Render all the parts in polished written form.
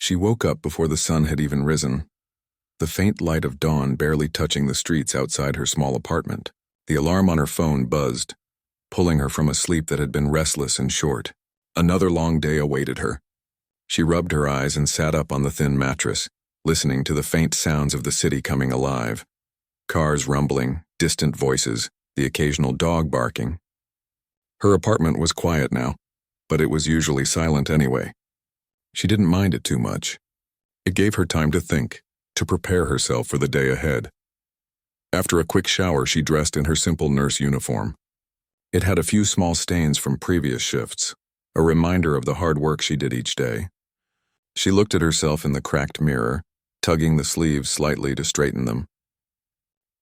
She woke up before the sun had even risen, the faint light of dawn barely touching the streets outside her small apartment. The alarm on her phone buzzed, pulling her from a sleep that had been restless and short. Another long day awaited her. She rubbed her eyes and sat up on the thin mattress, listening to the faint sounds of the city coming alive. Cars rumbling, distant voices, the occasional dog barking. Her apartment was quiet now, but it was usually silent anyway. She didn't mind it too much. It gave her time to think, to prepare herself for the day ahead. After a quick shower, she dressed in her simple nurse uniform. It had a few small stains from previous shifts, a reminder of the hard work she did each day. She looked at herself in the cracked mirror, tugging the sleeves slightly to straighten them.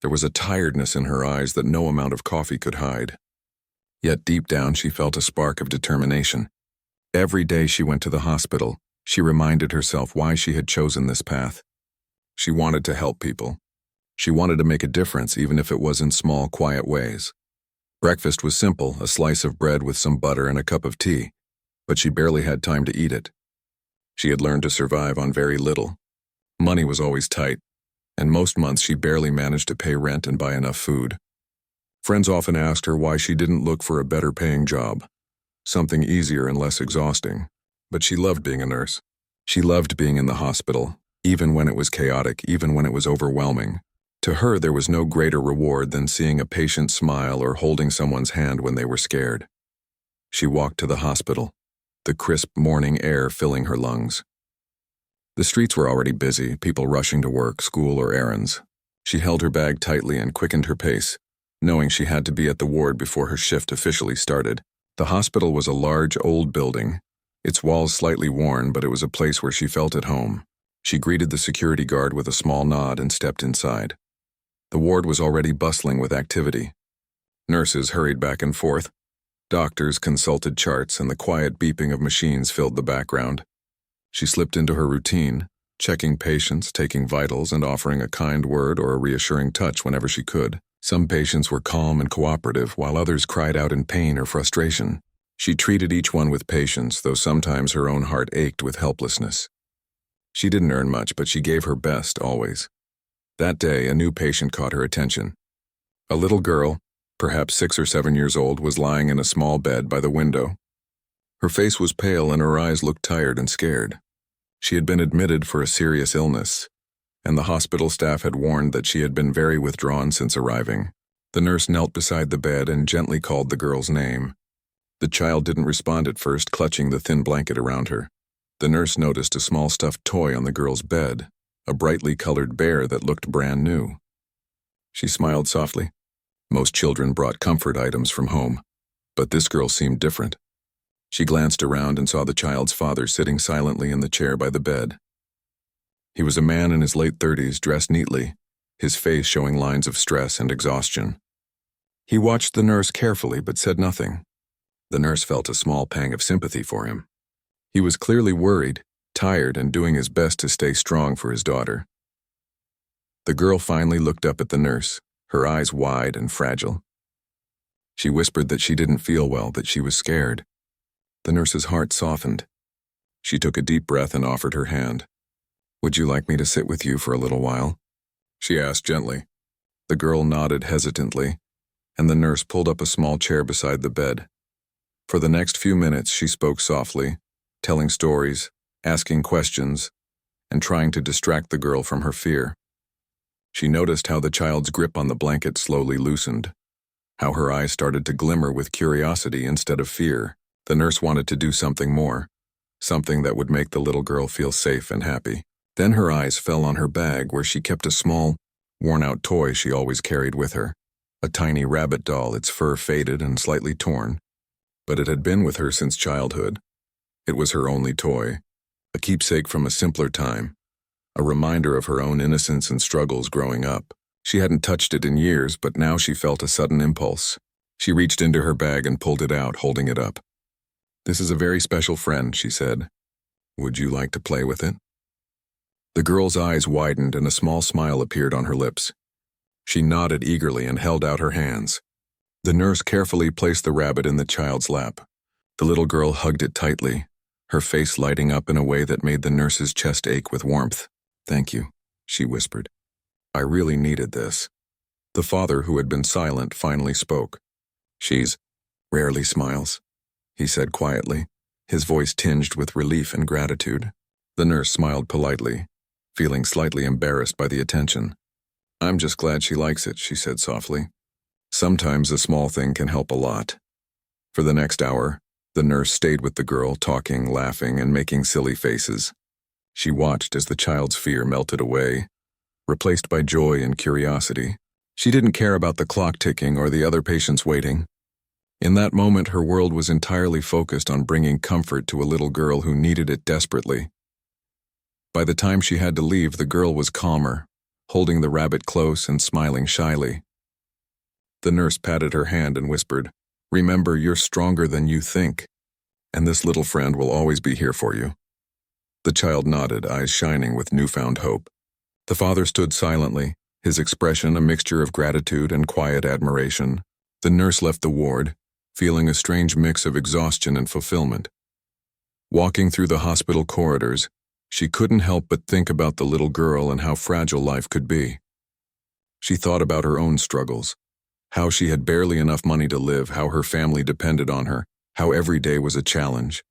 There was a tiredness in her eyes that no amount of coffee could hide. Yet deep down she felt a spark of determination. Every day she went to the hospital, she reminded herself why she had chosen this path. She wanted to help people. She wanted to make a difference, even if it was in small, quiet ways. Breakfast was simple, a slice of bread with some butter and a cup of tea, but she barely had time to eat it. She had learned to survive on very little. Money was always tight, and most months she barely managed to pay rent and buy enough food. Friends often asked her why she didn't look for a better-paying job, something easier and less exhausting. But she loved being a nurse. She loved being in the hospital, even when it was chaotic, even when it was overwhelming. To her, there was no greater reward than seeing a patient smile or holding someone's hand when they were scared. She walked to the hospital, the crisp morning air filling her lungs. The streets were already busy, people rushing to work, school, or errands. She held her bag tightly and quickened her pace, knowing she had to be at the ward before her shift officially started. The hospital was a large, old building, its walls slightly worn, but it was a place where she felt at home. She greeted the security guard with a small nod and stepped inside. The ward was already bustling with activity. Nurses hurried back and forth. Doctors consulted charts, and the quiet beeping of machines filled the background. She slipped into her routine, checking patients, taking vitals, and offering a kind word or a reassuring touch whenever she could. Some patients were calm and cooperative, while others cried out in pain or frustration. She treated each one with patience, though sometimes her own heart ached with helplessness. She didn't earn much, but she gave her best, always. That day, a new patient caught her attention. A little girl, perhaps 6 or 7 years old, was lying in a small bed by the window. Her face was pale and her eyes looked tired and scared. She had been admitted for a serious illness, and the hospital staff had warned that she had been very withdrawn since arriving. The nurse knelt beside the bed and gently called the girl's name. The child didn't respond at first, clutching the thin blanket around her. The nurse noticed a small stuffed toy on the girl's bed, a brightly colored bear that looked brand new. She smiled softly. Most children brought comfort items from home, but this girl seemed different. She glanced around and saw the child's father sitting silently in the chair by the bed. He was a man in his late 30s, dressed neatly, his face showing lines of stress and exhaustion. He watched the nurse carefully but said nothing. The nurse felt a small pang of sympathy for him. He was clearly worried, tired, and doing his best to stay strong for his daughter. The girl finally looked up at the nurse, her eyes wide and fragile. She whispered that she didn't feel well, that she was scared. The nurse's heart softened. She took a deep breath and offered her hand. "Would you like me to sit with you for a little while?" she asked gently. The girl nodded hesitantly, and the nurse pulled up a small chair beside the bed. For the next few minutes, she spoke softly, telling stories, asking questions, and trying to distract the girl from her fear. She noticed how the child's grip on the blanket slowly loosened, how her eyes started to glimmer with curiosity instead of fear. The nurse wanted to do something more, something that would make the little girl feel safe and happy. Then her eyes fell on her bag, where she kept a small, worn-out toy she always carried with her, a tiny rabbit doll, its fur faded and slightly torn. But it had been with her since childhood. It was her only toy, a keepsake from a simpler time, a reminder of her own innocence and struggles growing up. She hadn't touched it in years, but now she felt a sudden impulse. She reached into her bag and pulled it out, holding it up. "This is a very special friend," she said. "Would you like to play with it?" The girl's eyes widened and a small smile appeared on her lips. She nodded eagerly and held out her hands. The nurse carefully placed the rabbit in the child's lap. The little girl hugged it tightly, her face lighting up in a way that made the nurse's chest ache with warmth. "Thank you," she whispered. "I really needed this." The father, who had been silent, finally spoke. "She's rarely smiles," he said quietly, his voice tinged with relief and gratitude. The nurse smiled politely, feeling slightly embarrassed by the attention. "I'm just glad she likes it," she said softly. "Sometimes a small thing can help a lot." For the next hour, the nurse stayed with the girl, talking, laughing, and making silly faces. She watched as the child's fear melted away, replaced by joy and curiosity. She didn't care about the clock ticking or the other patients waiting. In that moment, her world was entirely focused on bringing comfort to a little girl who needed it desperately. By the time she had to leave, the girl was calmer, holding the rabbit close and smiling shyly. The nurse patted her hand and whispered, "Remember, you're stronger than you think, and this little friend will always be here for you." The child nodded, eyes shining with newfound hope. The father stood silently, his expression a mixture of gratitude and quiet admiration. The nurse left the ward, feeling a strange mix of exhaustion and fulfillment. Walking through the hospital corridors, she couldn't help but think about the little girl and how fragile life could be. She thought about her own struggles, how she had barely enough money to live, how her family depended on her, how every day was a challenge.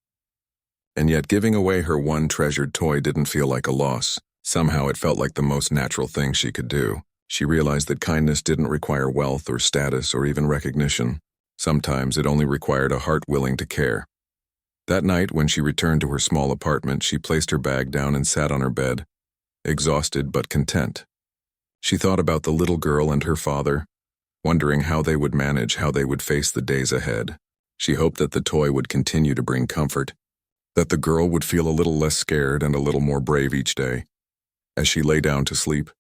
And yet giving away her one treasured toy didn't feel like a loss. Somehow it felt like the most natural thing she could do. She realized that kindness didn't require wealth or status or even recognition. Sometimes it only required a heart willing to care. That night, when she returned to her small apartment, she placed her bag down and sat on her bed, exhausted but content. She thought about the little girl and her father, wondering how they would manage, how they would face the days ahead. She hoped that the toy would continue to bring comfort, that the girl would feel a little less scared and a little more brave each day. As she lay down to sleep,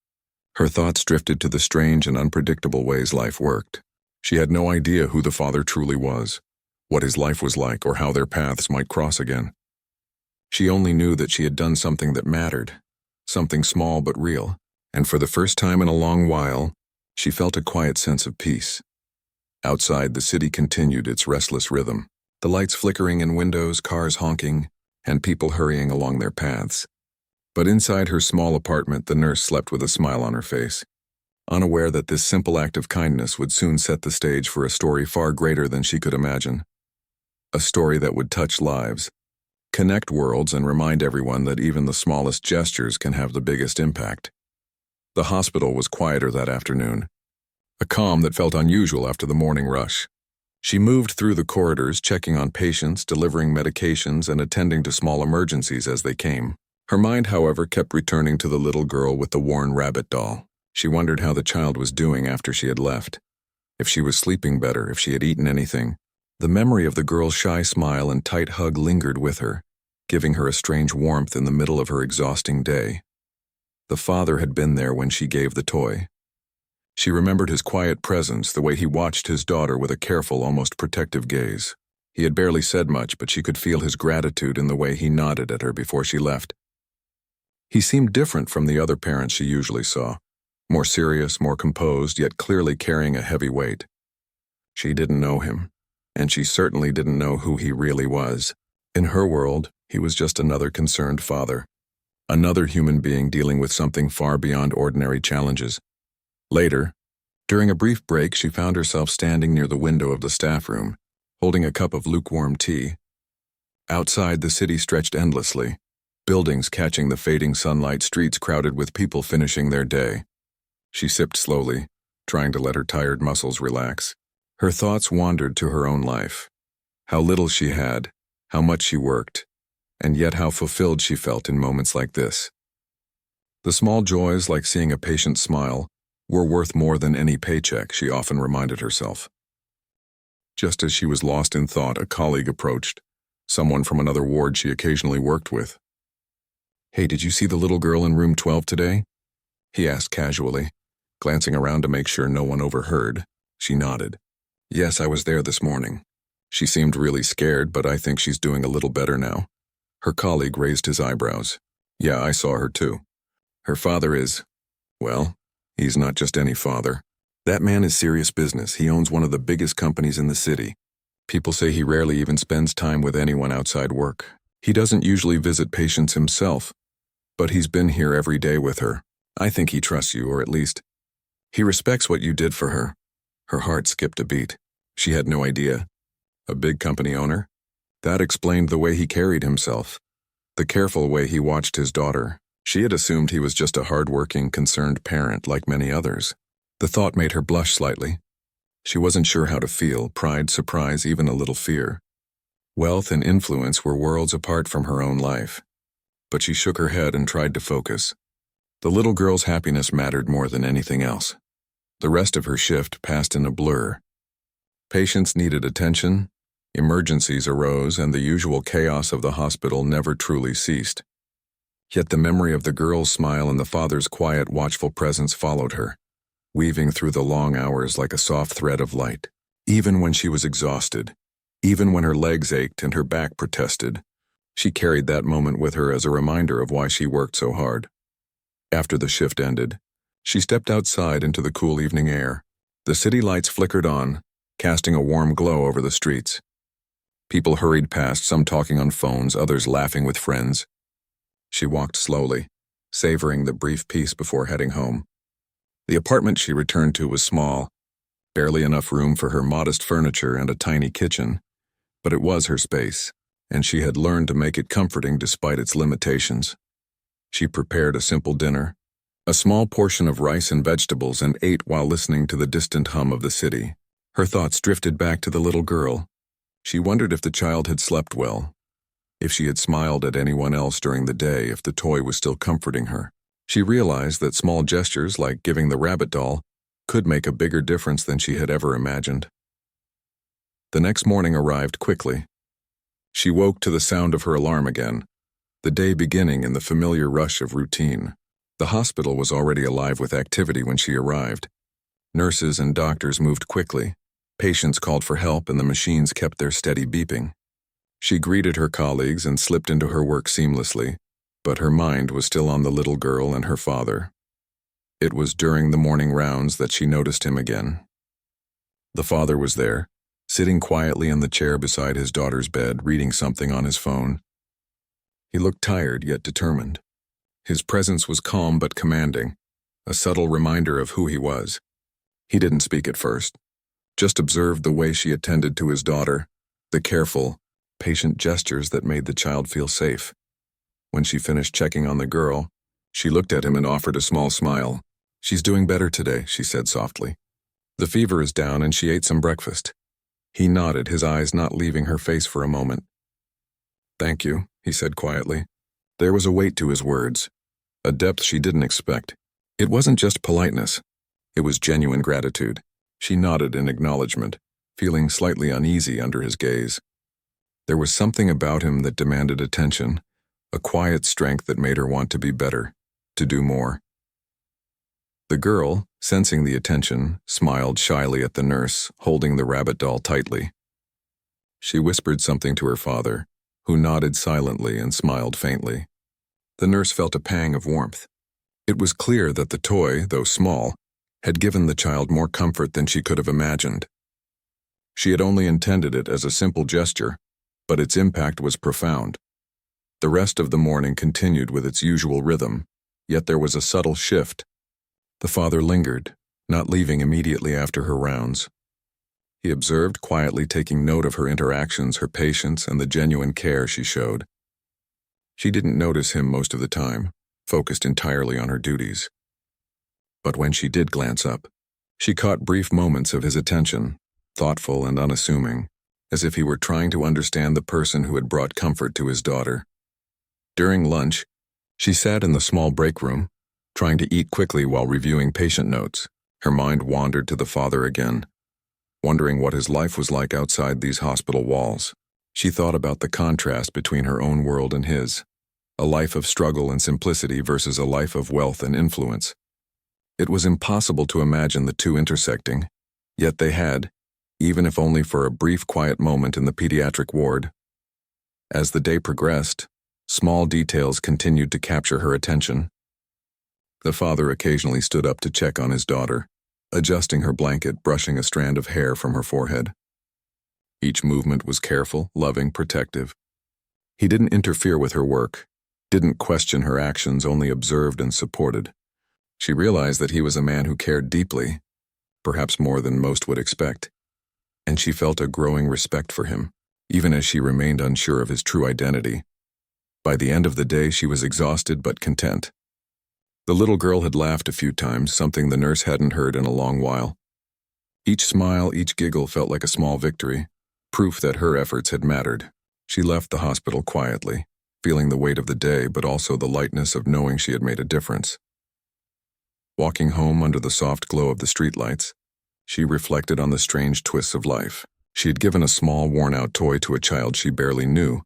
her thoughts drifted to the strange and unpredictable ways life worked. She had no idea who the father truly was, what his life was like, or how their paths might cross again. She only knew that she had done something that mattered, something small but real, and for the first time in a long while, she felt a quiet sense of peace. Outside, the city continued its restless rhythm, the lights flickering in windows, cars honking, and people hurrying along their paths. But inside her small apartment, the nurse slept with a smile on her face, unaware that this simple act of kindness would soon set the stage for a story far greater than she could imagine. A story that would touch lives, connect worlds, and remind everyone that even the smallest gestures can have the biggest impact. The hospital was quieter that afternoon, a calm that felt unusual after the morning rush. She moved through the corridors, checking on patients, delivering medications, and attending to small emergencies as they came. Her mind, however, kept returning to the little girl with the worn rabbit doll. She wondered how the child was doing after she had left, if she was sleeping better, if she had eaten anything. The memory of the girl's shy smile and tight hug lingered with her, giving her a strange warmth in the middle of her exhausting day. The father had been there when she gave the toy. She remembered his quiet presence, the way he watched his daughter with a careful, almost protective gaze. He had barely said much, but she could feel his gratitude in the way he nodded at her before she left. He seemed different from the other parents she usually saw, more serious, more composed, yet clearly carrying a heavy weight. She didn't know him, and she certainly didn't know who he really was. In her world, he was just another concerned father, another human being dealing with something far beyond ordinary challenges. Later, during a brief break, she found herself standing near the window of the staff room, holding a cup of lukewarm tea. Outside, the city stretched endlessly, buildings catching the fading sunlight, streets crowded with people finishing their day. She sipped slowly, trying to let her tired muscles relax. Her thoughts wandered to her own life. How little she had, how much she worked, and yet how fulfilled she felt in moments like this. The small joys, like seeing a patient smile, were worth more than any paycheck, she often reminded herself. Just as she was lost in thought, a colleague approached, someone from another ward she occasionally worked with. "Hey, did you see the little girl in room 12 today?" he asked casually, glancing around to make sure no one overheard. She nodded. "Yes, I was there this morning. She seemed really scared, but I think she's doing a little better now." Her colleague raised his eyebrows. "Yeah, I saw her too. Her father is, well, he's not just any father. That man is serious business. He owns one of the biggest companies in the city. People say he rarely even spends time with anyone outside work. He doesn't usually visit patients himself, but he's been here every day with her. I think he trusts you, or at least, he respects what you did for her. Her heart skipped a beat. She had no idea. A big company owner? That explained the way he carried himself, the careful way he watched his daughter. She had assumed he was just a hard-working, concerned parent like many others. The thought made her blush slightly. She wasn't sure how to feel, pride, surprise, even a little fear. Wealth and influence were worlds apart from her own life. But she shook her head and tried to focus. The little girl's happiness mattered more than anything else. The rest of her shift passed in a blur. Patients needed attention, emergencies arose, and the usual chaos of the hospital never truly ceased. Yet the memory of the girl's smile and the father's quiet, watchful presence followed her, weaving through the long hours like a soft thread of light. Even when she was exhausted, even when her legs ached and her back protested, she carried that moment with her as a reminder of why she worked so hard. After the shift ended, she stepped outside into the cool evening air. The city lights flickered on, casting a warm glow over the streets. People hurried past, some talking on phones, others laughing with friends. She walked slowly, savoring the brief peace before heading home. The apartment she returned to was small, barely enough room for her modest furniture and a tiny kitchen, but it was her space, and she had learned to make it comforting despite its limitations. She prepared a simple dinner, a small portion of rice and vegetables, and ate while listening to the distant hum of the city. Her thoughts drifted back to the little girl. She wondered if the child had slept well, if she had smiled at anyone else during the day, if the toy was still comforting her. She realized that small gestures like giving the rabbit doll could make a bigger difference than she had ever imagined. The next morning arrived quickly. She woke to the sound of her alarm again, the day beginning in the familiar rush of routine. The hospital was already alive with activity when she arrived. Nurses and doctors moved quickly. Patients called for help and the machines kept their steady beeping. She greeted her colleagues and slipped into her work seamlessly, but her mind was still on the little girl and her father. It was during the morning rounds that she noticed him again. The father was there, sitting quietly in the chair beside his daughter's bed, reading something on his phone. He looked tired yet determined. His presence was calm but commanding, a subtle reminder of who he was. He didn't speak at first, just observed the way she attended to his daughter, the careful, patient gestures that made the child feel safe. When she finished checking on the girl, she looked at him and offered a small smile. "She's doing better today," she said softly. "The fever is down and she ate some breakfast." He nodded, his eyes not leaving her face for a moment. "Thank you," he said quietly. There was a weight to his words, a depth she didn't expect. It wasn't just politeness. It was genuine gratitude. She nodded in acknowledgement, feeling slightly uneasy under his gaze. There was something about him that demanded attention, a quiet strength that made her want to be better, to do more. The girl, sensing the attention, smiled shyly at the nurse, holding the rabbit doll tightly. She whispered something to her father, who nodded silently and smiled faintly. The nurse felt a pang of warmth. It was clear that the toy, though small, had given the child more comfort than she could have imagined. She had only intended it as a simple gesture, but its impact was profound. The rest of the morning continued with its usual rhythm, yet there was a subtle shift. The father lingered, not leaving immediately after her rounds. He observed, quietly taking note of her interactions, her patience, and the genuine care she showed. She didn't notice him most of the time, focused entirely on her duties. But when she did glance up, she caught brief moments of his attention, thoughtful and unassuming, as if he were trying to understand the person who had brought comfort to his daughter. During lunch, she sat in the small break room, trying to eat quickly while reviewing patient notes. Her mind wandered to the father again, wondering what his life was like outside these hospital walls. She thought about the contrast between her own world and his, a life of struggle and simplicity versus a life of wealth and influence. It was impossible to imagine the two intersecting, yet they had, even if only for a brief quiet moment in the pediatric ward. As the day progressed, small details continued to capture her attention. The father occasionally stood up to check on his daughter, adjusting her blanket, brushing a strand of hair from her forehead. Each movement was careful, loving, protective. He didn't interfere with her work, didn't question her actions, only observed and supported. She realized that he was a man who cared deeply, perhaps more than most would expect, and she felt a growing respect for him, even as she remained unsure of his true identity. By the end of the day, she was exhausted but content. The little girl had laughed a few times, something the nurse hadn't heard in a long while. Each smile, each giggle felt like a small victory, proof that her efforts had mattered. She left the hospital quietly, feeling the weight of the day but also the lightness of knowing she had made a difference. Walking home under the soft glow of the streetlights, she reflected on the strange twists of life. She had given a small, worn-out toy to a child she barely knew,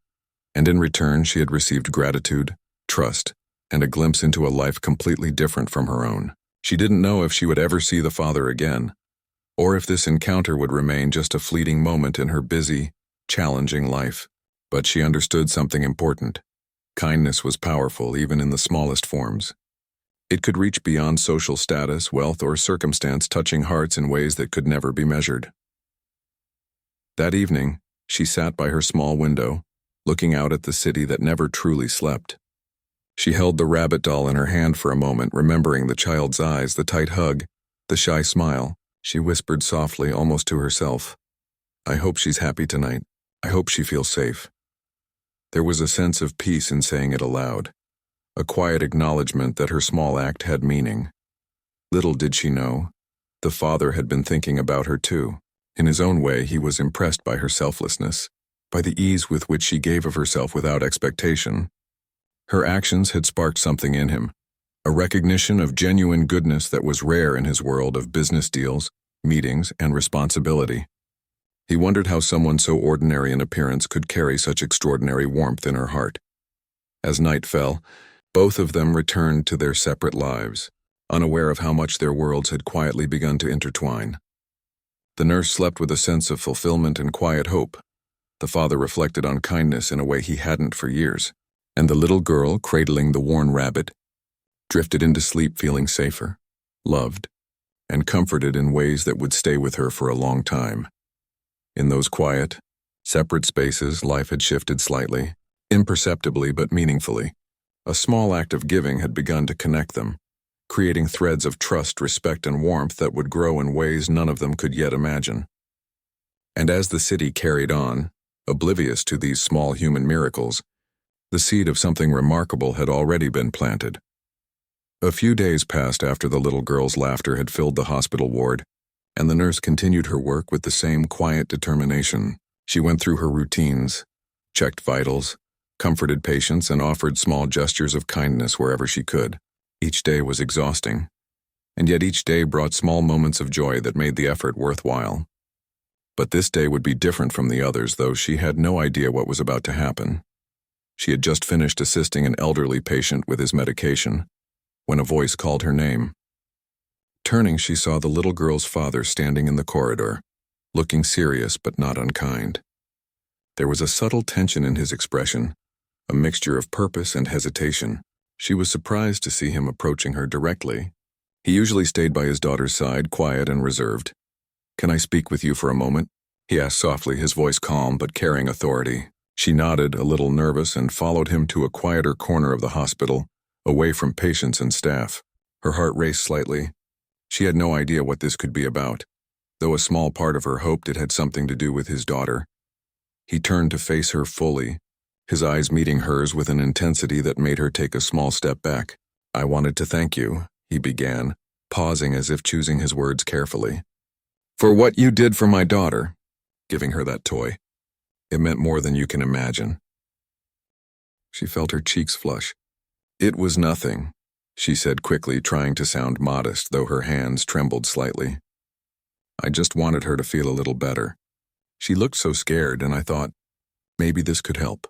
and in return she had received gratitude, trust, and a glimpse into a life completely different from her own. She didn't know if she would ever see the father again, or if this encounter would remain just a fleeting moment in her busy, challenging life. But she understood something important. Kindness was powerful even in the smallest forms. It could reach beyond social status, wealth, or circumstance, touching hearts in ways that could never be measured. That evening, she sat by her small window, looking out at the city that never truly slept. She held the rabbit doll in her hand for a moment, remembering the child's eyes, the tight hug, the shy smile. She whispered softly, almost to herself, "I hope she's happy tonight. I hope she feels safe." There was a sense of peace in saying it aloud, a quiet acknowledgement that her small act had meaning. Little did she know, the father had been thinking about her too. In his own way, he was impressed by her selflessness, by the ease with which she gave of herself without expectation. Her actions had sparked something in him, a recognition of genuine goodness that was rare in his world of business deals, meetings, and responsibility. He wondered how someone so ordinary in appearance could carry such extraordinary warmth in her heart. As night fell, both of them returned to their separate lives, unaware of how much their worlds had quietly begun to intertwine. The nurse slept with a sense of fulfillment and quiet hope. The father reflected on kindness in a way he hadn't for years, and the little girl, cradling the worn rabbit, drifted into sleep feeling safer, loved, and comforted in ways that would stay with her for a long time. In those quiet, separate spaces, life had shifted slightly, imperceptibly but meaningfully. A small act of giving had begun to connect them, creating threads of trust, respect, and warmth that would grow in ways none of them could yet imagine. And as the city carried on, oblivious to these small human miracles, the seed of something remarkable had already been planted. A few days passed after the little girl's laughter had filled the hospital ward, and the nurse continued her work with the same quiet determination. She went through her routines, checked vitals, comforted patients, and offered small gestures of kindness wherever she could. Each day was exhausting, and yet each day brought small moments of joy that made the effort worthwhile. But this day would be different from the others, though she had no idea what was about to happen. She had just finished assisting an elderly patient with his medication, when a voice called her name. Turning, she saw the little girl's father standing in the corridor, looking serious but not unkind. There was a subtle tension in his expression, a mixture of purpose and hesitation. She was surprised to see him approaching her directly. He usually stayed by his daughter's side, quiet and reserved. "Can I speak with you for a moment?" he asked softly, his voice calm but carrying authority. She nodded, a little nervous, and followed him to a quieter corner of the hospital, away from patients and staff. Her heart raced slightly. She had no idea what this could be about, though a small part of her hoped it had something to do with his daughter. He turned to face her fully, his eyes meeting hers with an intensity that made her take a small step back. "I wanted to thank you," he began, pausing as if choosing his words carefully, "for what you did for my daughter," giving her that toy. "It meant more than you can imagine." She felt her cheeks flush. "It was nothing," she said quickly, trying to sound modest, though her hands trembled slightly. "I just wanted her to feel a little better. She looked so scared, and I thought, maybe this could help."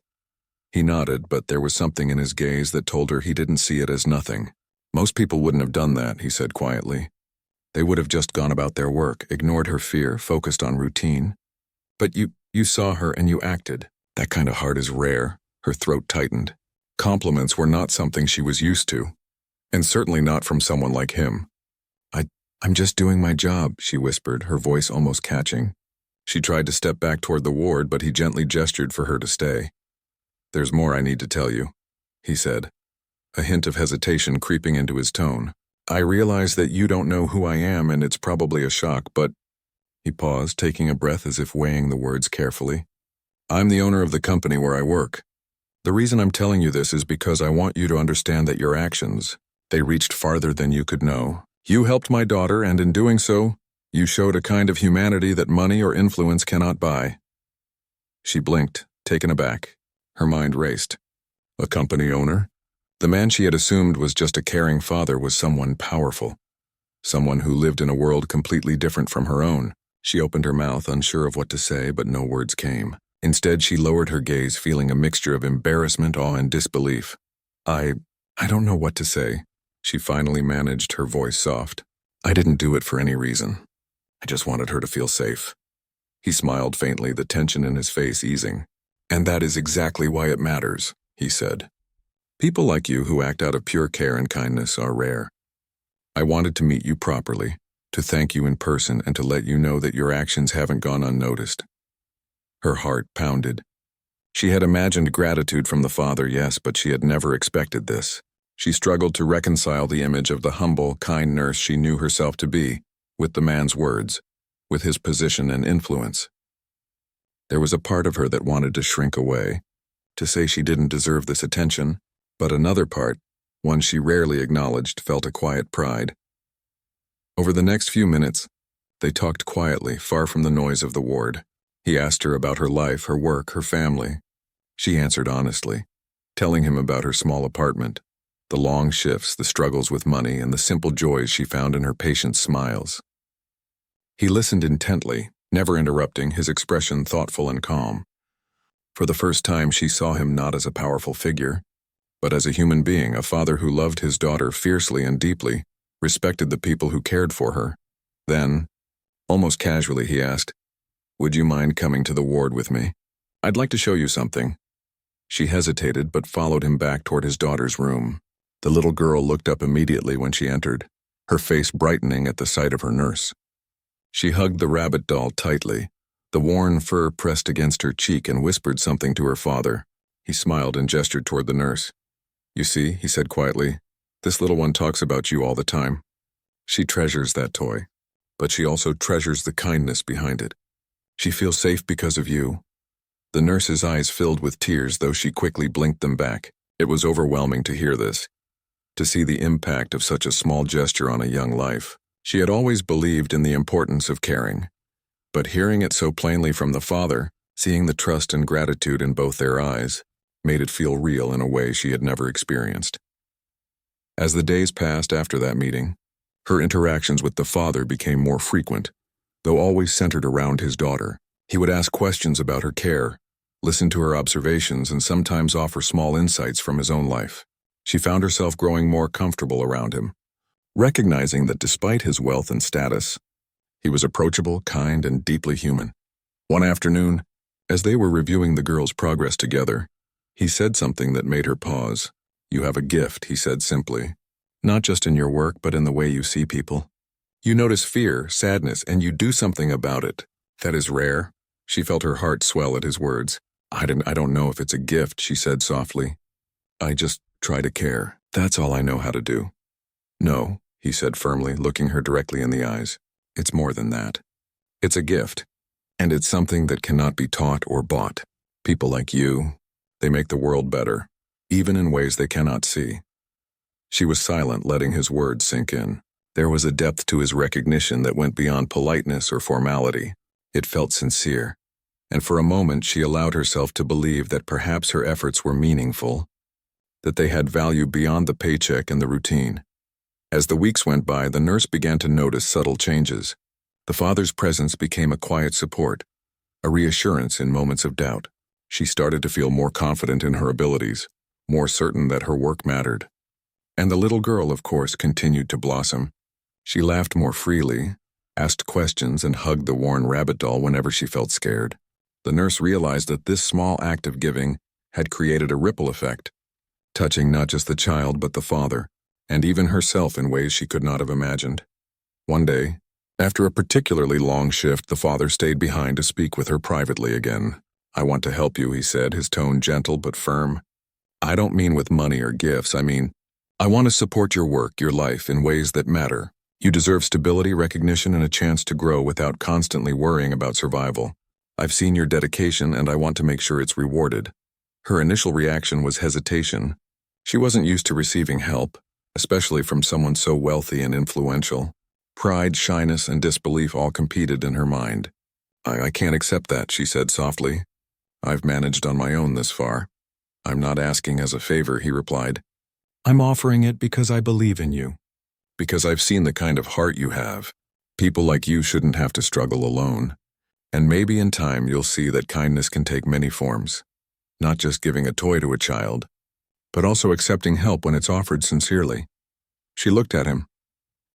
He nodded, but there was something in his gaze that told her he didn't see it as nothing. "Most people wouldn't have done that," he said quietly. "They would have just gone about their work, ignored her fear, focused on routine. But you saw her and you acted. That kind of heart is rare." Her throat tightened. Compliments were not something she was used to, and certainly not from someone like him. I'm just doing my job," she whispered, her voice almost catching. She tried to step back toward the ward, but he gently gestured for her to stay. "There's more I need to tell you," he said, a hint of hesitation creeping into his tone. "I realize that you don't know who I am and it's probably a shock, but—" He paused, taking a breath as if weighing the words carefully. "I'm the owner of the company where I work. The reason I'm telling you this is because I want you to understand that your actions, they reached farther than you could know. You helped my daughter, and in doing so, you showed a kind of humanity that money or influence cannot buy." She blinked, taken aback. Her mind raced. A company owner? The man she had assumed was just a caring father was someone powerful. Someone who lived in a world completely different from her own. She opened her mouth, unsure of what to say, but no words came. Instead, she lowered her gaze, feeling a mixture of embarrassment, awe, and disbelief. I don't know what to say," she finally managed, her voice soft. "I didn't do it for any reason. I just wanted her to feel safe." He smiled faintly, the tension in his face easing. "And that is exactly why it matters," he said. "People like you who act out of pure care and kindness are rare. I wanted to meet you properly, to thank you in person, and to let you know that your actions haven't gone unnoticed." Her heart pounded. She had imagined gratitude from the father, yes, but she had never expected this. She struggled to reconcile the image of the humble, kind nurse she knew herself to be, with the man's words, with his position and influence. There was a part of her that wanted to shrink away, to say she didn't deserve this attention, but another part, one she rarely acknowledged, felt a quiet pride. Over the next few minutes, they talked quietly, far from the noise of the ward. He asked her about her life, her work, her family. She answered honestly, telling him about her small apartment, the long shifts, the struggles with money, and the simple joys she found in her patient's smiles. He listened intently, never interrupting, his expression thoughtful and calm. For the first time, she saw him not as a powerful figure, but as a human being, a father who loved his daughter fiercely and deeply, respected the people who cared for her. Then, almost casually, he asked, "Would you mind coming to the ward with me? I'd like to show you something." She hesitated but followed him back toward his daughter's room. The little girl looked up immediately when she entered, her face brightening at the sight of her nurse. She hugged the rabbit doll tightly, the worn fur pressed against her cheek, and whispered something to her father. He smiled and gestured toward the nurse. "You see," he said quietly, "this little one talks about you all the time. She treasures that toy, but she also treasures the kindness behind it. She feels safe because of you." The nurse's eyes filled with tears, though she quickly blinked them back. It was overwhelming to hear this, to see the impact of such a small gesture on a young life. She had always believed in the importance of caring, but hearing it so plainly from the father, seeing the trust and gratitude in both their eyes, made it feel real in a way she had never experienced. As the days passed after that meeting, her interactions with the father became more frequent, though always centered around his daughter. He would ask questions about her care, listen to her observations, and sometimes offer small insights from his own life. She found herself growing more comfortable around him, recognizing that despite his wealth and status, he was approachable, kind, and deeply human. One afternoon, as they were reviewing the girl's progress together, he said something that made her pause. "You have a gift," he said simply, "not just in your work, but in the way you see people. You notice fear, sadness, and you do something about it. That is rare." She felt her heart swell at his words. I don't know if it's a gift," she said softly. "I just try to care. That's all I know how to do." "No," he said firmly, looking her directly in the eyes. "It's more than that. It's a gift, and it's something that cannot be taught or bought. People like you, they make the world better, even in ways they cannot see." She was silent, letting his words sink in. There was a depth to his recognition that went beyond politeness or formality. It felt sincere, and for a moment she allowed herself to believe that perhaps her efforts were meaningful, that they had value beyond the paycheck and the routine. As the weeks went by, the nurse began to notice subtle changes. The father's presence became a quiet support, a reassurance in moments of doubt. She started to feel more confident in her abilities, more certain that her work mattered. And the little girl, of course, continued to blossom. She laughed more freely, asked questions, and hugged the worn rabbit doll whenever she felt scared. The nurse realized that this small act of giving had created a ripple effect, touching not just the child but the father, and even herself in ways she could not have imagined. One day, after a particularly long shift, the father stayed behind to speak with her privately again. "I want to help you," he said, his tone gentle but firm. "I don't mean with money or gifts. I want to support your work, your life, in ways that matter. You deserve stability, recognition, and a chance to grow without constantly worrying about survival. I've seen your dedication, and I want to make sure it's rewarded." Her initial reaction was hesitation. She wasn't used to receiving help, especially from someone so wealthy and influential. Pride, shyness, and disbelief all competed in her mind. I can't accept that," she said softly. "I've managed on my own this far." "I'm not asking as a favor," he replied. "I'm offering it because I believe in you. Because I've seen the kind of heart you have. People like you shouldn't have to struggle alone. And maybe in time you'll see that kindness can take many forms. Not just giving a toy to a child, but also accepting help when it's offered sincerely." She looked at him,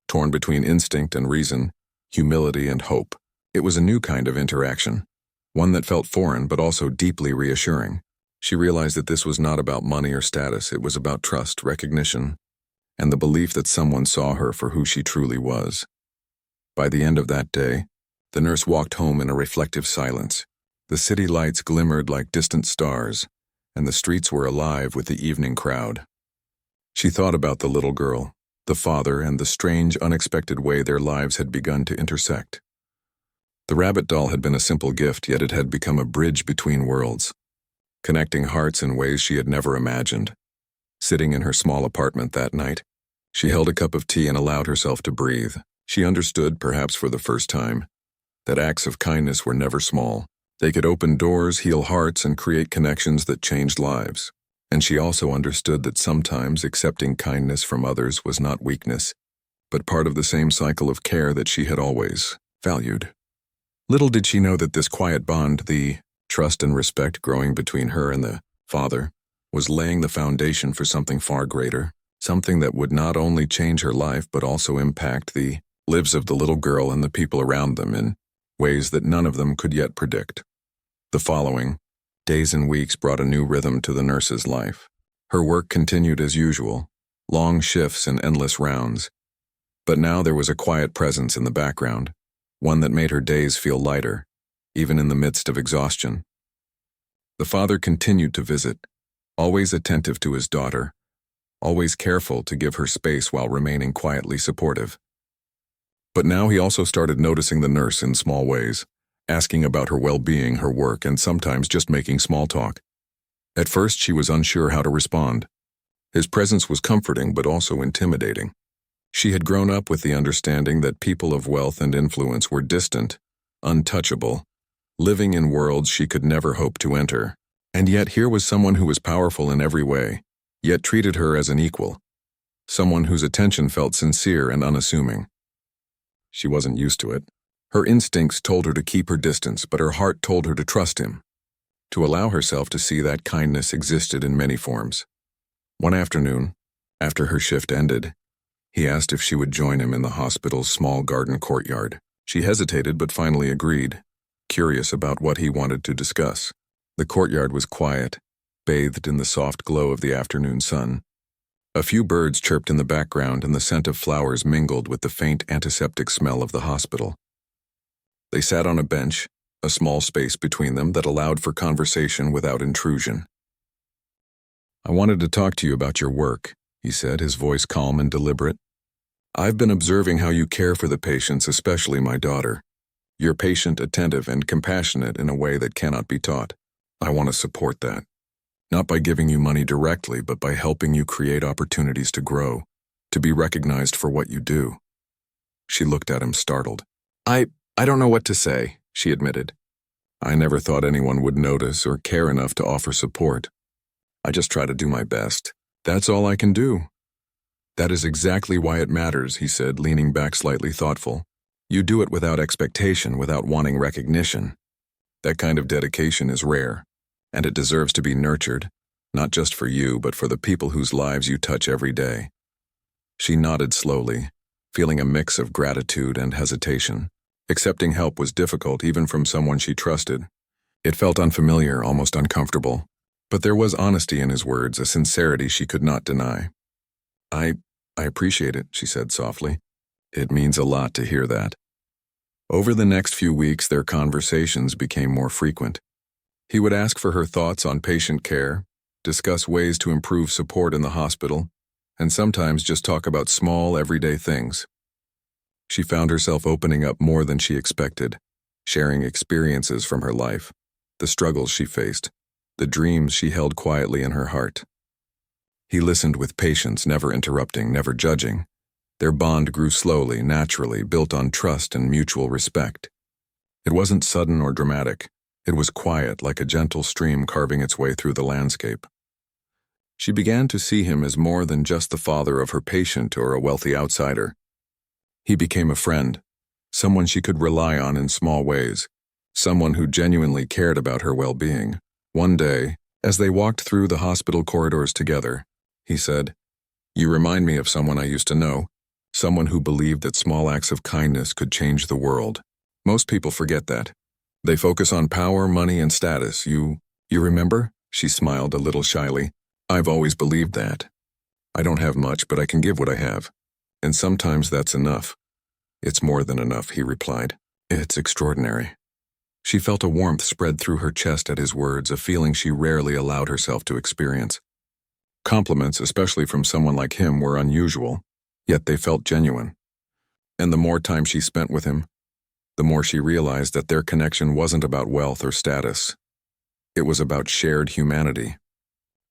torn between instinct and reason, humility and hope. It was a new kind of interaction, one that felt foreign but also deeply reassuring. She realized that this was not about money or status. It was about trust, recognition, and the belief that someone saw her for who she truly was. By the end of that day, the nurse walked home in a reflective silence. The city lights glimmered like distant stars, and the streets were alive with the evening crowd. She thought about the little girl, the father, and the strange, unexpected way their lives had begun to intersect. The rabbit doll had been a simple gift, yet it had become a bridge between worlds, connecting hearts in ways she had never imagined. Sitting in her small apartment that night, she held a cup of tea and allowed herself to breathe. She understood, perhaps for the first time, that acts of kindness were never small. They could open doors, heal hearts, and create connections that changed lives. And she also understood that sometimes accepting kindness from others was not weakness, but part of the same cycle of care that she had always valued. Little did she know that this quiet bond, the trust and respect growing between her and the father, was laying the foundation for something far greater, something that would not only change her life but also impact the lives of the little girl and the people around them in ways that none of them could yet predict. The following days and weeks brought a new rhythm to the nurse's life. Her work continued as usual, long shifts and endless rounds. But now there was a quiet presence in the background, one that made her days feel lighter, even in the midst of exhaustion. The father continued to visit, always attentive to his daughter, always careful to give her space while remaining quietly supportive. But now he also started noticing the nurse in small ways, asking about her well-being, her work, and sometimes just making small talk. At first, she was unsure how to respond. His presence was comforting but also intimidating. She had grown up with the understanding that people of wealth and influence were distant, untouchable, living in worlds she could never hope to enter. And yet here was someone who was powerful in every way, yet treated her as an equal. Someone whose attention felt sincere and unassuming. She wasn't used to it. Her instincts told her to keep her distance, but her heart told her to trust him, to allow herself to see that kindness existed in many forms. One afternoon, after her shift ended, he asked if she would join him in the hospital's small garden courtyard. She hesitated but finally agreed, curious about what he wanted to discuss. The courtyard was quiet, bathed in the soft glow of the afternoon sun. A few birds chirped in the background, and the scent of flowers mingled with the faint antiseptic smell of the hospital. They sat on a bench, a small space between them that allowed for conversation without intrusion. "I wanted to talk to you about your work," he said, his voice calm and deliberate. "I've been observing how you care for the patients, especially my daughter. You're patient, attentive, and compassionate in a way that cannot be taught. I want to support that. Not by giving you money directly, but by helping you create opportunities to grow, to be recognized for what you do." She looked at him, startled. I don't know what to say," she admitted. "I never thought anyone would notice or care enough to offer support. I just try to do my best. That's all I can do." "That is exactly why it matters," he said, leaning back slightly thoughtful. "You do it without expectation, without wanting recognition. That kind of dedication is rare, and it deserves to be nurtured, not just for you, but for the people whose lives you touch every day." She nodded slowly, feeling a mix of gratitude and hesitation. Accepting help was difficult, even from someone she trusted. It felt unfamiliar, almost uncomfortable. But there was honesty in his words, a sincerity she could not deny. I appreciate it," she said softly. "It means a lot to hear that." Over the next few weeks, their conversations became more frequent. He would ask for her thoughts on patient care, discuss ways to improve support in the hospital, and sometimes just talk about small, everyday things. She found herself opening up more than she expected, sharing experiences from her life, the struggles she faced, the dreams she held quietly in her heart. He listened with patience, never interrupting, never judging. Their bond grew slowly, naturally, built on trust and mutual respect. It wasn't sudden or dramatic. It was quiet, like a gentle stream carving its way through the landscape. She began to see him as more than just the father of her patient or a wealthy outsider. He became a friend, someone she could rely on in small ways, someone who genuinely cared about her well-being. One day, as they walked through the hospital corridors together, he said, "You remind me of someone I used to know, someone who believed that small acts of kindness could change the world. Most people forget that. They focus on power, money, and status. You remember?" She smiled a little shyly. "I've always believed that. I don't have much, but I can give what I have. And sometimes that's enough." "It's more than enough," he replied. "It's extraordinary." She felt a warmth spread through her chest at his words, a feeling she rarely allowed herself to experience. Compliments, especially from someone like him, were unusual, yet they felt genuine. And the more time she spent with him, the more she realized that their connection wasn't about wealth or status. It was about shared humanity,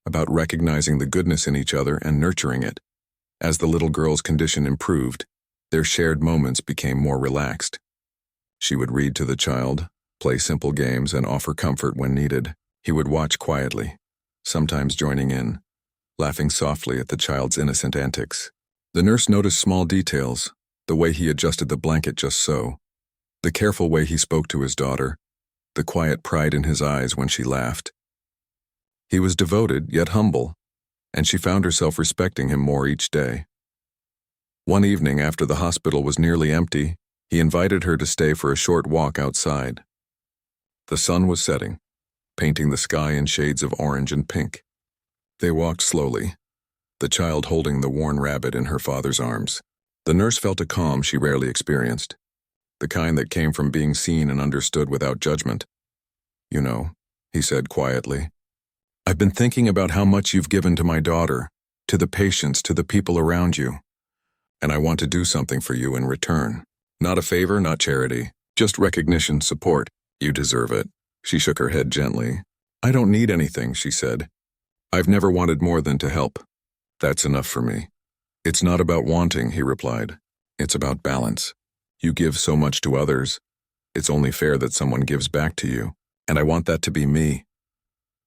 about recognizing the goodness in each other and nurturing it. As the little girl's condition improved, their shared moments became more relaxed. She would read to the child, play simple games, and offer comfort when needed. He would watch quietly, sometimes joining in, laughing softly at the child's innocent antics. The nurse noticed small details, the way he adjusted the blanket just so, the careful way he spoke to his daughter, the quiet pride in his eyes when she laughed. He was devoted, yet humble, and she found herself respecting him more each day. One evening, after the hospital was nearly empty, he invited her to stay for a short walk outside. The sun was setting, painting the sky in shades of orange and pink. They walked slowly, the child holding the worn rabbit in her father's arms. The nurse felt a calm she rarely experienced, the kind that came from being seen and understood without judgment. "You know," he said quietly, "I've been thinking about how much you've given to my daughter, to the patients, to the people around you. And I want to do something for you in return. Not a favor, not charity, just recognition, support. You deserve it." She shook her head gently. "I don't need anything," she said. "I've never wanted more than to help. That's enough for me." "It's not about wanting," he replied. "It's about balance. You give so much to others. It's only fair that someone gives back to you. And I want that to be me."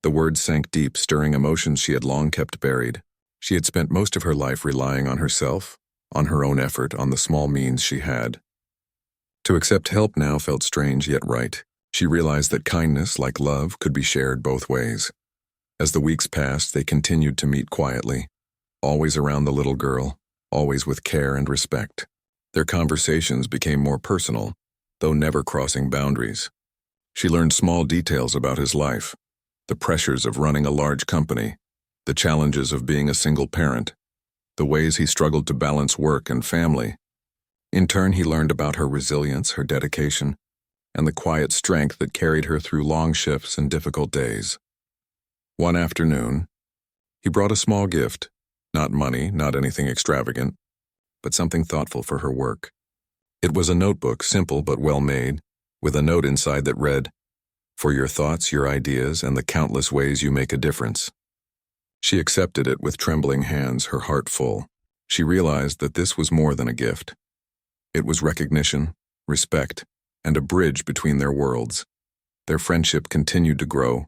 The words sank deep, stirring emotions she had long kept buried. She had spent most of her life relying on herself, on her own effort, on the small means she had. To accept help now felt strange yet right. She realized that kindness, like love, could be shared both ways. As the weeks passed, they continued to meet quietly, always around the little girl, always with care and respect. Their conversations became more personal, though never crossing boundaries. She learned small details about his life, the pressures of running a large company, the challenges of being a single parent, the ways he struggled to balance work and family. In turn, he learned about her resilience, her dedication, and the quiet strength that carried her through long shifts and difficult days. One afternoon, he brought a small gift, not money, not anything extravagant, but something thoughtful for her work. It was a notebook, simple but well made, with a note inside that read, "For your thoughts, your ideas, and the countless ways you make a difference." She accepted it with trembling hands, her heart full. She realized that this was more than a gift. It was recognition, respect, and a bridge between their worlds. Their friendship continued to grow,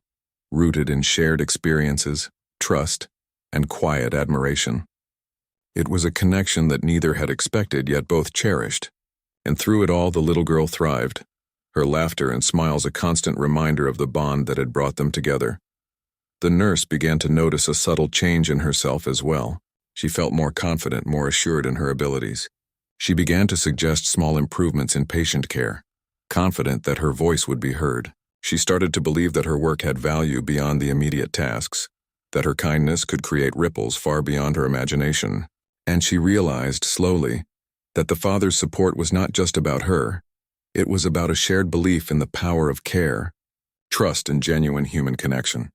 rooted in shared experiences, trust, and quiet admiration. It was a connection that neither had expected, yet both cherished. And through it all, the little girl thrived, her laughter and smiles a constant reminder of the bond that had brought them together. The nurse began to notice a subtle change in herself as well. She felt more confident, more assured in her abilities. She began to suggest small improvements in patient care, confident that her voice would be heard. She started to believe that her work had value beyond the immediate tasks, that her kindness could create ripples far beyond her imagination. And she realized, slowly, that the father's support was not just about her. It was about a shared belief in the power of care, trust and genuine human connection.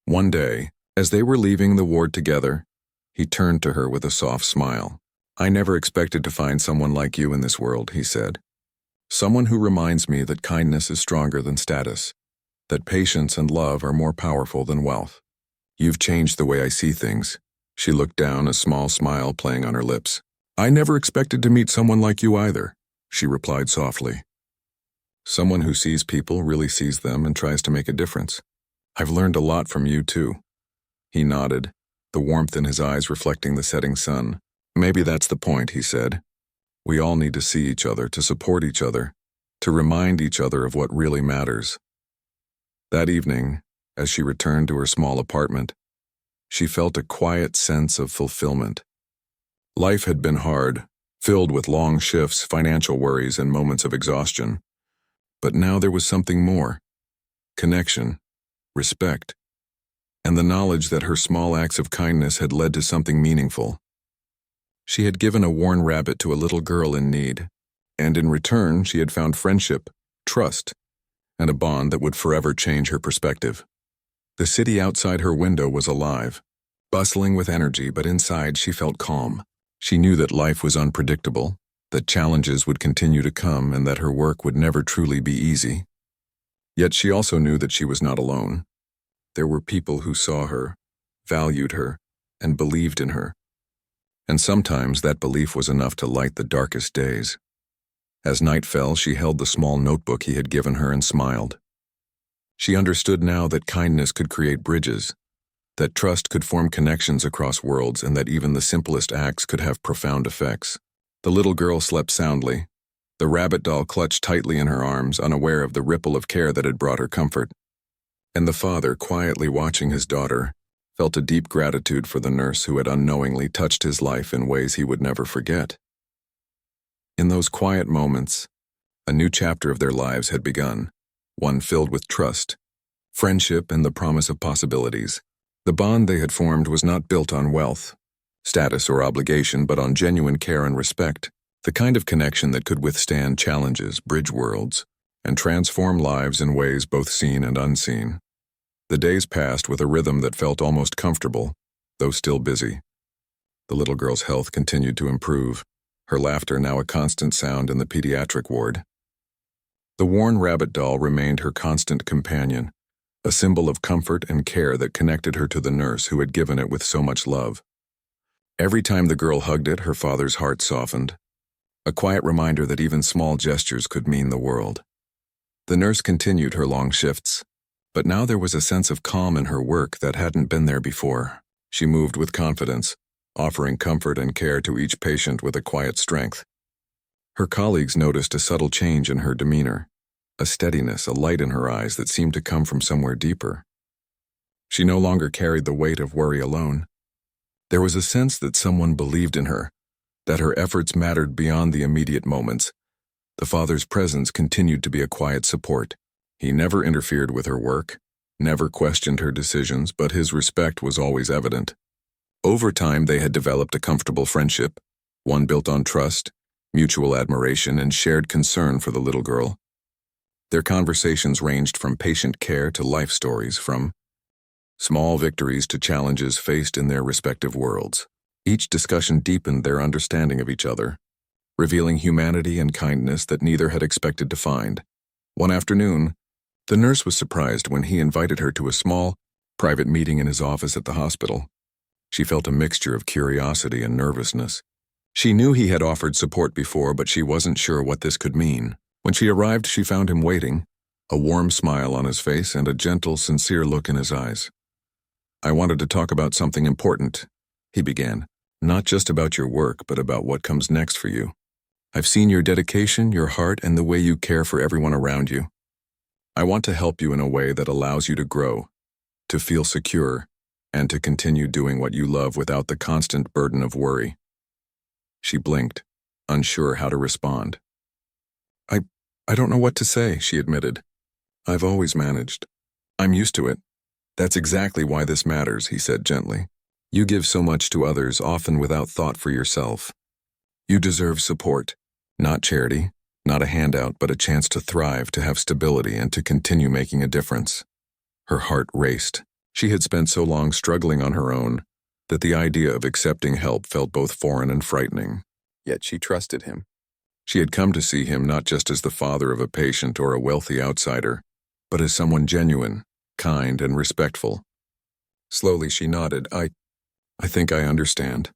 One day, as they were leaving the ward together, he turned to her with a soft smile. "I never expected to find someone like you in this world," he said. "Someone who reminds me that kindness is stronger than status, that patience and love are more powerful than wealth. You've changed the way I see things." She looked down, a small smile playing on her lips. "I never expected to meet someone like you either," she replied softly. "Someone who sees people, really sees them, and tries to make a difference. I've learned a lot from you, too." He nodded, the warmth in his eyes reflecting the setting sun. "Maybe that's the point," he said. "We all need to see each other, to support each other, to remind each other of what really matters." That evening, as she returned to her small apartment, she felt a quiet sense of fulfillment. Life had been hard, filled with long shifts, financial worries, and moments of exhaustion. But now there was something more: connection, respect, and the knowledge that her small acts of kindness had led to something meaningful. She had given a worn rabbit to a little girl in need, and in return she had found friendship, trust, and a bond that would forever change her perspective. The city outside her window was alive, bustling with energy, but inside she felt calm. She knew that life was unpredictable, that challenges would continue to come, and that her work would never truly be easy. Yet she also knew that she was not alone. There were people who saw her, valued her, and believed in her. And sometimes that belief was enough to light the darkest days. As night fell, she held the small notebook he had given her and smiled. She understood now that kindness could create bridges, that trust could form connections across worlds, and that even the simplest acts could have profound effects. The little girl slept soundly, the rabbit doll clutched tightly in her arms, unaware of the ripple of care that had brought her comfort. And the father, quietly watching his daughter, felt a deep gratitude for the nurse who had unknowingly touched his life in ways he would never forget. In those quiet moments, a new chapter of their lives had begun, one filled with trust, friendship, and the promise of possibilities. The bond they had formed was not built on wealth, status, or obligation, but on genuine care and respect, the kind of connection that could withstand challenges, bridge worlds, and transform lives in ways both seen and unseen. The days passed with a rhythm that felt almost comfortable, though still busy. The little girl's health continued to improve, her laughter now a constant sound in the pediatric ward. The worn rabbit doll remained her constant companion, a symbol of comfort and care that connected her to the nurse who had given it with so much love. Every time the girl hugged it, her father's heart softened, a quiet reminder that even small gestures could mean the world. The nurse continued her long shifts, but now there was a sense of calm in her work that hadn't been there before. She moved with confidence, offering comfort and care to each patient with a quiet strength. Her colleagues noticed a subtle change in her demeanor, a steadiness, a light in her eyes that seemed to come from somewhere deeper. She no longer carried the weight of worry alone. There was a sense that someone believed in her, that her efforts mattered beyond the immediate moments. The father's presence continued to be a quiet support. He never interfered with her work, never questioned her decisions, but his respect was always evident. Over time, they had developed a comfortable friendship, one built on trust, mutual admiration, and shared concern for the little girl. Their conversations ranged from patient care to life stories, from small victories to challenges faced in their respective worlds. Each discussion deepened their understanding of each other, revealing humanity and kindness that neither had expected to find. One afternoon, the nurse was surprised when he invited her to a small, private meeting in his office at the hospital. She felt a mixture of curiosity and nervousness. She knew he had offered support before, but she wasn't sure what this could mean. When she arrived, she found him waiting, a warm smile on his face and a gentle, sincere look in his eyes. "I wanted to talk about something important," he began. "Not just about your work, but about what comes next for you. I've seen your dedication, your heart, and the way you care for everyone around you. I want to help you in a way that allows you to grow, to feel secure, and to continue doing what you love without the constant burden of worry." She blinked, unsure how to respond. I don't know what to say," she admitted. "I've always managed. I'm used to it. That's exactly why this matters," he said gently. "You give so much to others, often without thought for yourself. You deserve support, not charity. Not a handout, but a chance to thrive, to have stability, and to continue making a difference. Her heart raced. She had spent so long struggling on her own that the idea of accepting help felt both foreign and frightening. Yet she trusted him. She had come to see him not just as the father of a patient or a wealthy outsider, but as someone genuine, kind, and respectful. Slowly she nodded. I think I understand.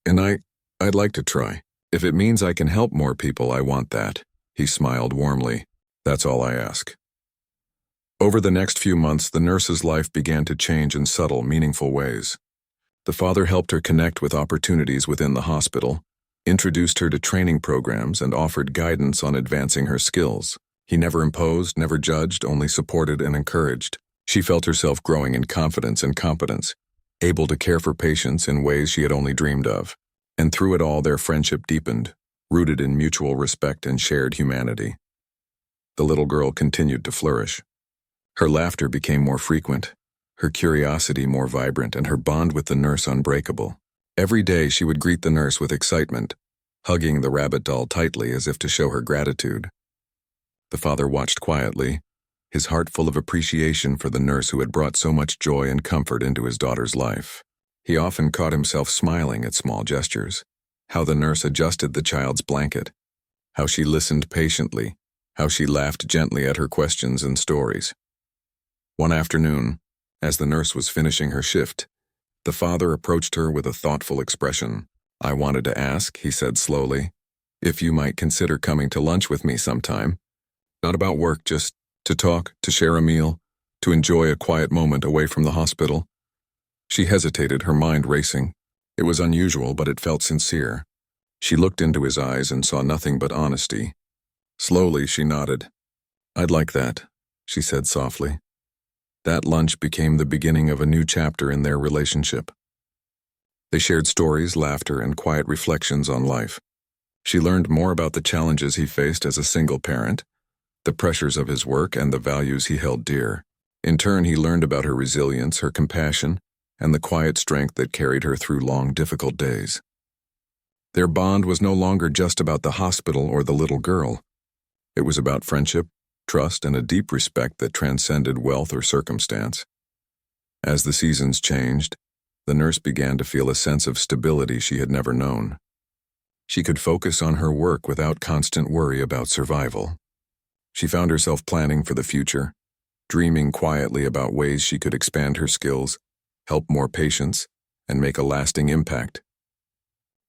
And I'd like to try. If it means I can help more people, I want that. He smiled warmly. That's all I ask. Over the next few months, the nurse's life began to change in subtle, meaningful ways. The father helped her connect with opportunities within the hospital, introduced her to training programs, and offered guidance on advancing her skills. He never imposed, never judged, only supported and encouraged. She felt herself growing in confidence and competence, able to care for patients in ways she had only dreamed of. And through it all, their friendship deepened, rooted in mutual respect and shared humanity. The little girl continued to flourish. Her laughter became more frequent, her curiosity more vibrant, and her bond with the nurse unbreakable. Every day she would greet the nurse with excitement, hugging the rabbit doll tightly as if to show her gratitude. The father watched quietly, his heart full of appreciation for the nurse who had brought so much joy and comfort into his daughter's life. He often caught himself smiling at small gestures, how the nurse adjusted the child's blanket, how she listened patiently, how she laughed gently at her questions and stories. One afternoon, as the nurse was finishing her shift, the father approached her with a thoughtful expression. I wanted to ask, he said slowly, if you might consider coming to lunch with me sometime. Not about work, just to talk, to share a meal, to enjoy a quiet moment away from the hospital. She hesitated, her mind racing. It was unusual, but it felt sincere. She looked into his eyes and saw nothing but honesty. Slowly, she nodded. I'd like that, she said softly. That lunch became the beginning of a new chapter in their relationship. They shared stories, laughter, and quiet reflections on life. She learned more about the challenges he faced as a single parent, the pressures of his work, and the values he held dear. In turn, he learned about her resilience, her compassion, and the quiet strength that carried her through long, difficult days. Their bond was no longer just about the hospital or the little girl. It was about friendship, trust, and a deep respect that transcended wealth or circumstance. As the seasons changed, the nurse began to feel a sense of stability she had never known. She could focus on her work without constant worry about survival. She found herself planning for the future, dreaming quietly about ways she could expand her skills, help more patients, and make a lasting impact.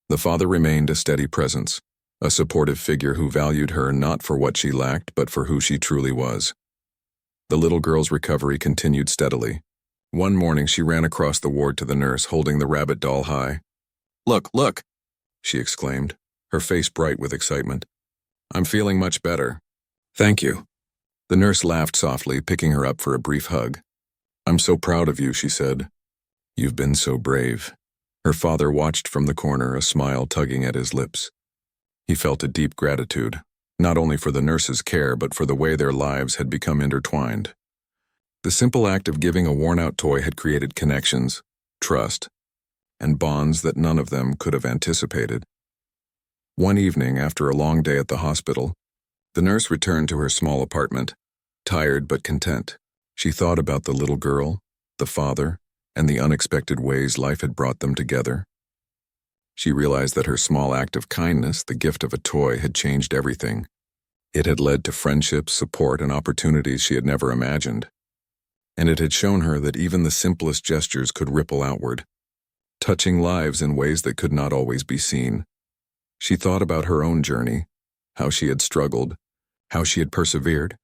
The father remained a steady presence, a supportive figure who valued her not for what she lacked, but for who she truly was. The little girl's recovery continued steadily. One morning she ran across the ward to the nurse, holding the rabbit doll high. Look, look, she exclaimed, her face bright with excitement. I'm feeling much better. Thank you. The nurse laughed softly, picking her up for a brief hug. I'm so proud of you, she said. You've been so brave. Her father watched from the corner, a smile tugging at his lips. He felt a deep gratitude, not only for the nurse's care, but for the way their lives had become intertwined. The simple act of giving a worn-out toy had created connections, trust, and bonds that none of them could have anticipated. One evening, after a long day at the hospital, the nurse returned to her small apartment, tired but content. She thought about the little girl, the father, and the unexpected ways life had brought them together. She realized that her small act of kindness, the gift of a toy, had changed everything. It had led to friendships, support, and opportunities she had never imagined. And it had shown her that even the simplest gestures could ripple outward, touching lives in ways that could not always be seen. She thought about her own journey, how she had struggled, how she had persevered,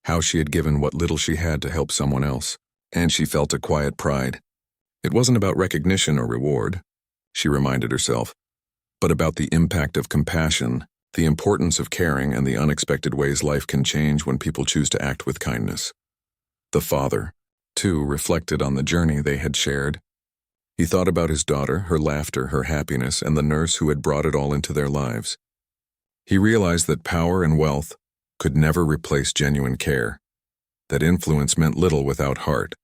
how she had given what little she had to help someone else, and she felt a quiet pride. It wasn't about recognition or reward, she reminded herself, but about the impact of compassion, the importance of caring, and the unexpected ways life can change when people choose to act with kindness. The father, too, reflected on the journey they had shared. He thought about his daughter, her laughter, her happiness, and the nurse who had brought it all into their lives. He realized that power and wealth could never replace genuine care, that influence meant little without heart,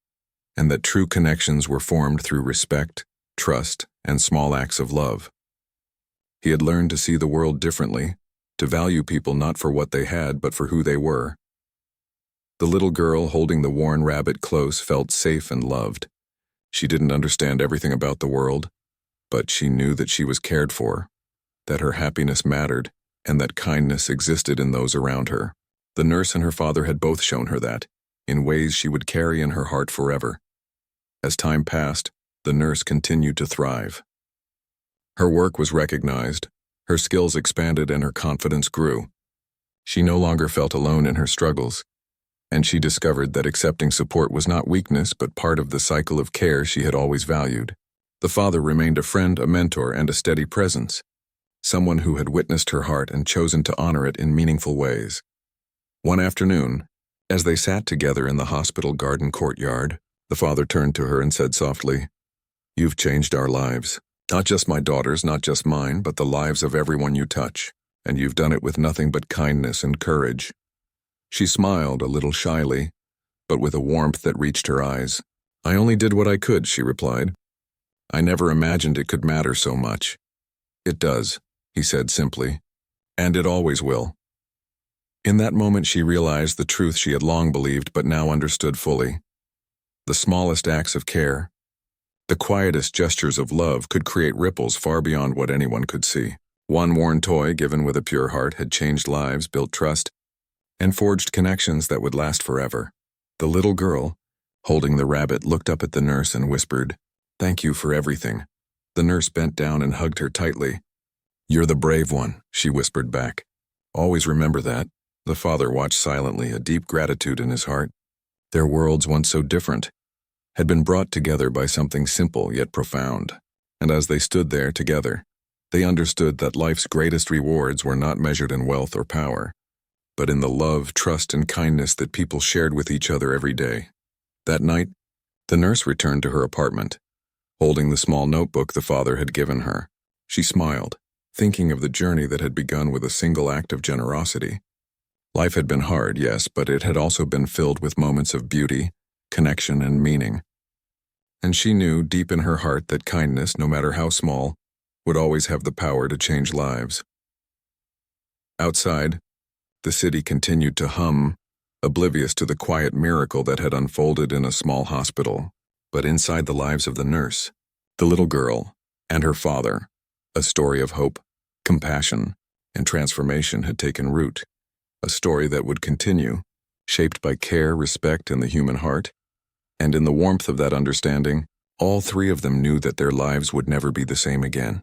and that true connections were formed through respect, trust, and small acts of love. He had learned to see the world differently, to value people not for what they had but for who they were. The little girl holding the worn rabbit close felt safe and loved. She didn't understand everything about the world, but she knew that she was cared for, that her happiness mattered, and that kindness existed in those around her. The nurse and her father had both shown her that, in ways she would carry in her heart forever. As time passed, the nurse continued to thrive. Her work was recognized, her skills expanded, and her confidence grew. She no longer felt alone in her struggles, and she discovered that accepting support was not weakness but part of the cycle of care she had always valued. The father remained a friend, a mentor, and a steady presence, someone who had witnessed her heart and chosen to honor it in meaningful ways. One afternoon, as they sat together in the hospital garden courtyard, the father turned to her and said softly, "You've changed our lives. Not just my daughter's, not just mine, but the lives of everyone you touch, and you've done it with nothing but kindness and courage." She smiled a little shyly, but with a warmth that reached her eyes. "I only did what I could," she replied. "I never imagined it could matter so much." "It does," he said simply, "and it always will." In that moment she realized the truth she had long believed but now understood fully. The smallest acts of care, the quietest gestures of love could create ripples far beyond what anyone could see. One worn toy given with a pure heart had changed lives, built trust, and forged connections that would last forever. The little girl, holding the rabbit, looked up at the nurse and whispered, "Thank you for everything." The nurse bent down and hugged her tightly. "You're the brave one," she whispered back. "Always remember that." The father watched silently, a deep gratitude in his heart. Their worlds, once so different, had been brought together by something simple yet profound. And as they stood there together, they understood that life's greatest rewards were not measured in wealth or power, but in the love, trust, and kindness that people shared with each other every day. That night, the nurse returned to her apartment, holding the small notebook the father had given her. She smiled, thinking of the journey that had begun with a single act of generosity. Life had been hard, yes, but it had also been filled with moments of beauty, connection, and meaning. And she knew deep in her heart that kindness, no matter how small, would always have the power to change lives. Outside, the city continued to hum, oblivious to the quiet miracle that had unfolded in a small hospital. But inside the lives of the nurse, the little girl, and her father, a story of hope, compassion, and transformation had taken root. A story that would continue, shaped by care, respect, and the human heart. And in the warmth of that understanding, all three of them knew that their lives would never be the same again.